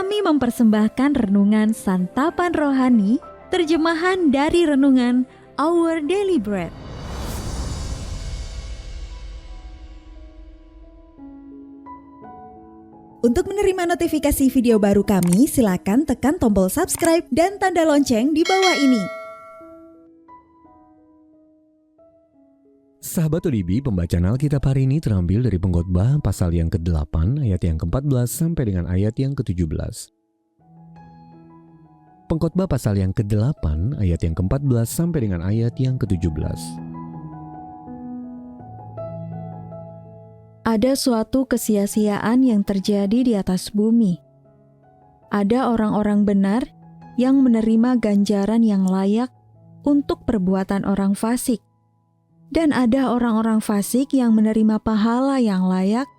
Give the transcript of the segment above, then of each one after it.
Kami mempersembahkan renungan Santapan Rohani, terjemahan dari renungan Our Daily Bread. Untuk menerima notifikasi video baru kami, silakan tekan tombol subscribe dan tanda lonceng di bawah ini. Sahabat ODB, pembacaan Alkitab hari ini terambil dari Pengkhotbah pasal yang ke-8 ayat yang ke-14 sampai dengan ayat yang ke-17. Pengkhotbah pasal yang ke-8 ayat yang ke-14 sampai dengan ayat yang ke-17. Ada suatu kesia-siaan yang terjadi di atas bumi. Ada orang-orang benar yang menerima ganjaran yang layak untuk perbuatan orang fasik. Dan ada orang-orang fasik yang menerima pahala yang layak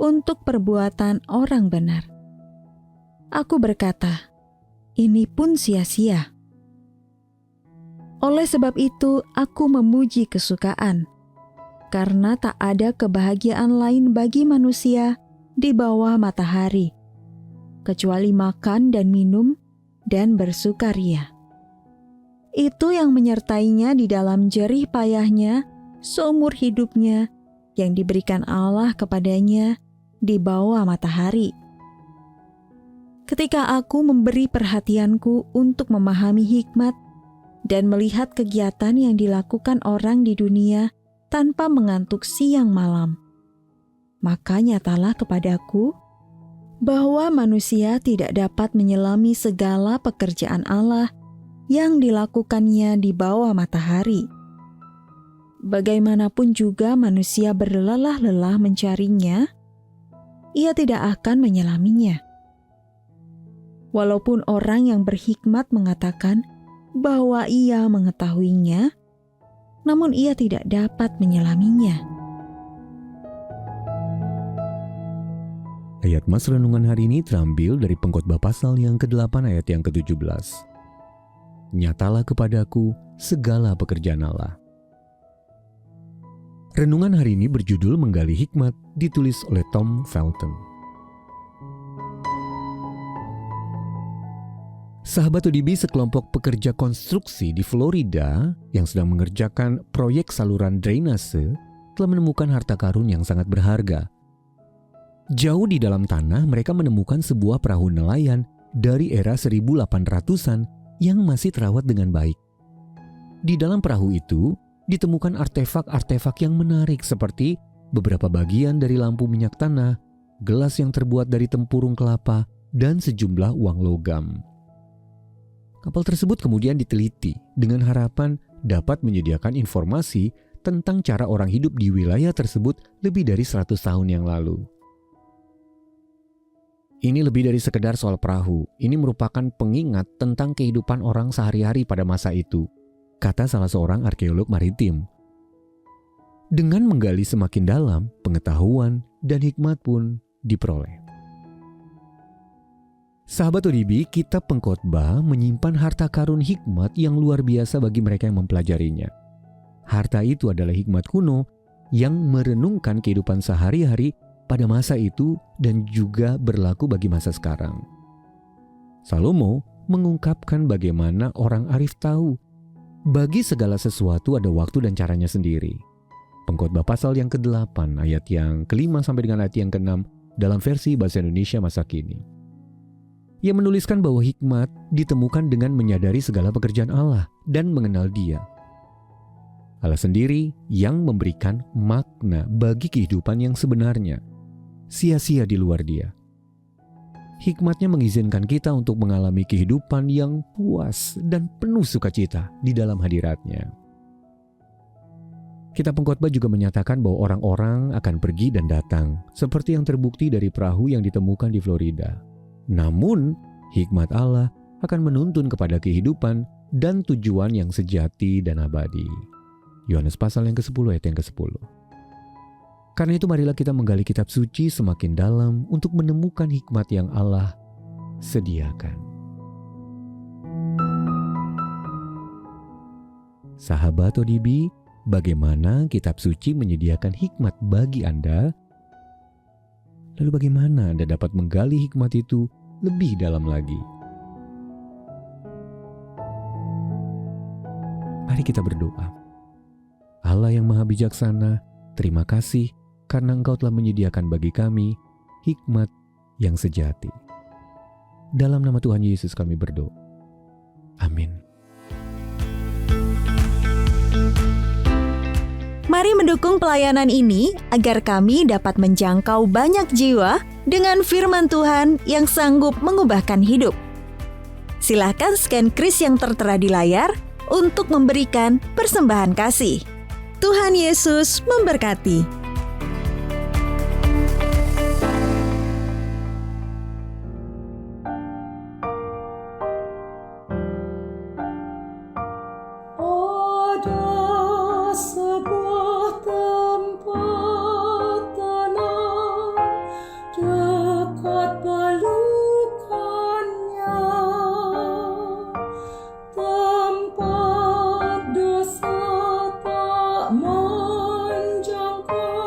untuk perbuatan orang benar. Aku berkata, ini pun sia-sia. Oleh sebab itu, aku memuji kesukaan, karena tak ada kebahagiaan lain bagi manusia di bawah matahari, kecuali makan dan minum dan bersukaria. Itu yang menyertainya di dalam jerih payahnya seumur hidupnya yang diberikan Allah kepadanya di bawah matahari. Ketika aku memberi perhatianku untuk memahami hikmat dan melihat kegiatan yang dilakukan orang di dunia tanpa mengantuk siang malam, maka nyatalah kepadaku bahwa manusia tidak dapat menyelami segala pekerjaan Allah yang dilakukannya di bawah matahari. Bagaimanapun juga manusia berlelah-lelah mencarinya, ia tidak akan menyelaminya. Walaupun orang yang berhikmat mengatakan bahwa ia mengetahuinya, namun ia tidak dapat menyelaminya. Ayat Mas renungan hari ini terambil dari Pengkhotbah pasal yang ke-8 ayat yang ke-17. Nyatalah kepadaku segala pekerjaan Allah. Renungan hari ini berjudul Menggali Hikmat, ditulis oleh Tom Felton. Sahabat ODB, sekelompok pekerja konstruksi di Florida yang sedang mengerjakan proyek saluran drainase telah menemukan harta karun yang sangat berharga. Jauh di dalam tanah, mereka menemukan sebuah perahu nelayan dari era 1800-an yang masih terawat dengan baik. Di dalam perahu itu ditemukan artefak-artefak yang menarik seperti beberapa bagian dari lampu minyak tanah, gelas yang terbuat dari tempurung kelapa, dan sejumlah uang logam. Kapal tersebut kemudian diteliti dengan harapan dapat menyediakan informasi tentang cara orang hidup di wilayah tersebut lebih dari 100 tahun yang lalu. Ini lebih dari sekedar soal perahu, ini merupakan pengingat tentang kehidupan orang sehari-hari pada masa itu, kata salah seorang arkeolog maritim. Dengan menggali semakin dalam, pengetahuan dan hikmat pun diperoleh. Sahabat ODB, kitab Pengkhotbah menyimpan harta karun hikmat yang luar biasa bagi mereka yang mempelajarinya. Harta itu adalah hikmat kuno yang merenungkan kehidupan sehari-hari pada masa itu dan juga berlaku bagi masa sekarang. Salomo mengungkapkan bagaimana orang arif tahu bagi segala sesuatu ada waktu dan caranya sendiri. Pengkhotbah pasal yang ke-8 ayat yang ke-5 sampai dengan ayat yang ke-6 dalam versi bahasa Indonesia masa kini. Ia menuliskan bahwa hikmat ditemukan dengan menyadari segala pekerjaan Allah dan mengenal Dia. Allah sendiri yang memberikan makna bagi kehidupan yang sebenarnya. Sia-sia di luar Dia. Hikmatnya mengizinkan kita untuk mengalami kehidupan yang puas dan penuh sukacita di dalam hadirat-Nya. Kitab Pengkhotbah juga menyatakan bahwa orang-orang akan pergi dan datang, seperti yang terbukti dari perahu yang ditemukan di Florida. Namun, hikmat Allah akan menuntun kepada kehidupan dan tujuan yang sejati dan abadi. Yohanes pasal yang ke-10 ayat yang ke-10. Karena itu marilah kita menggali kitab suci semakin dalam untuk menemukan hikmat yang Allah sediakan. Sahabat ODB, bagaimana kitab suci menyediakan hikmat bagi Anda? Lalu bagaimana Anda dapat menggali hikmat itu lebih dalam lagi. Mari kita berdoa. Allah yang Maha Bijaksana, terima kasih karena Engkau telah menyediakan bagi kami hikmat yang sejati. Dalam nama Tuhan Yesus kami berdoa. Amin. Mari mendukung pelayanan ini agar kami dapat menjangkau banyak jiwa dengan firman Tuhan yang sanggup mengubahkan hidup. Silahkan scan kris yang tertera di layar untuk memberikan persembahan kasih. Tuhan Yesus memberkati. Menjangkau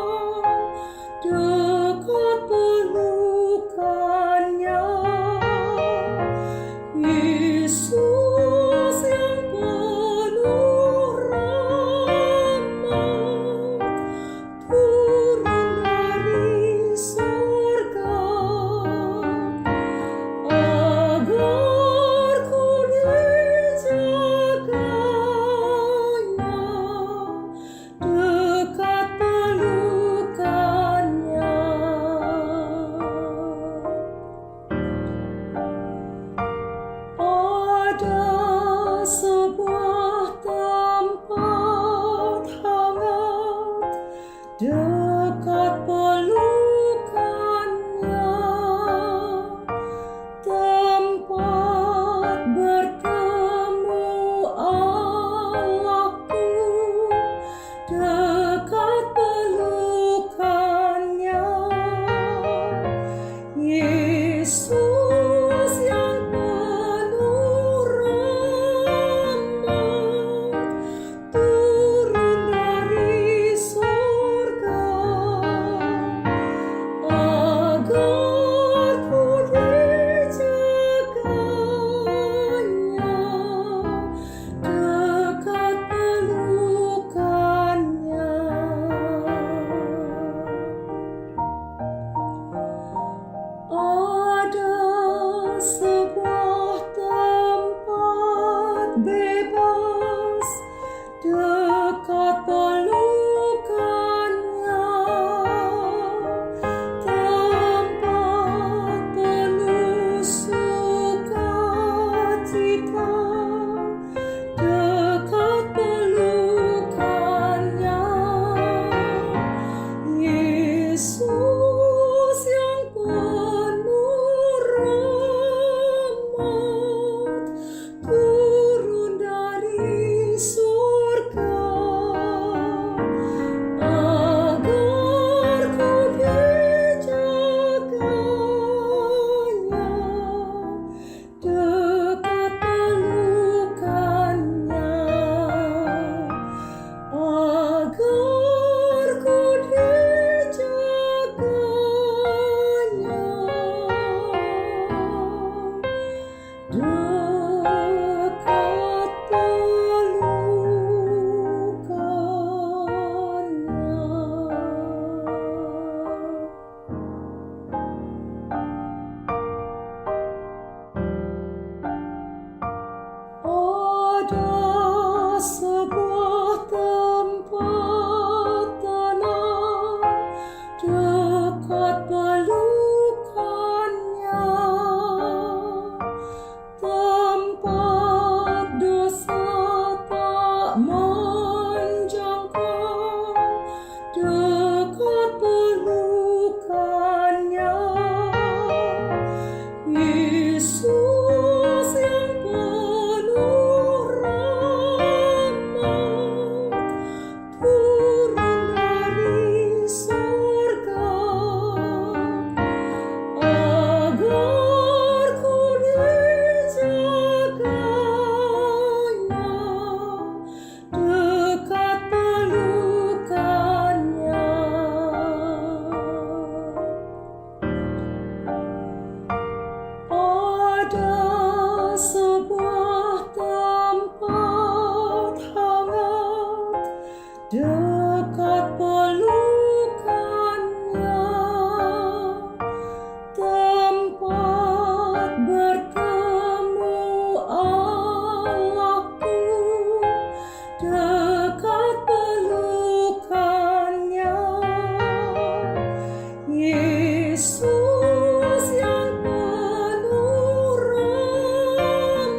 Yesus yang penuh rahmat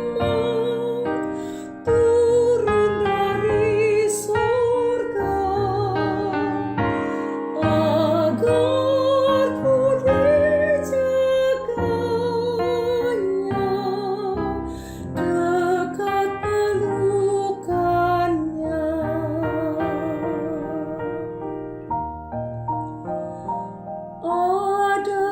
turun dari surga agar ku dijaganya, dekat pelukannya. Ada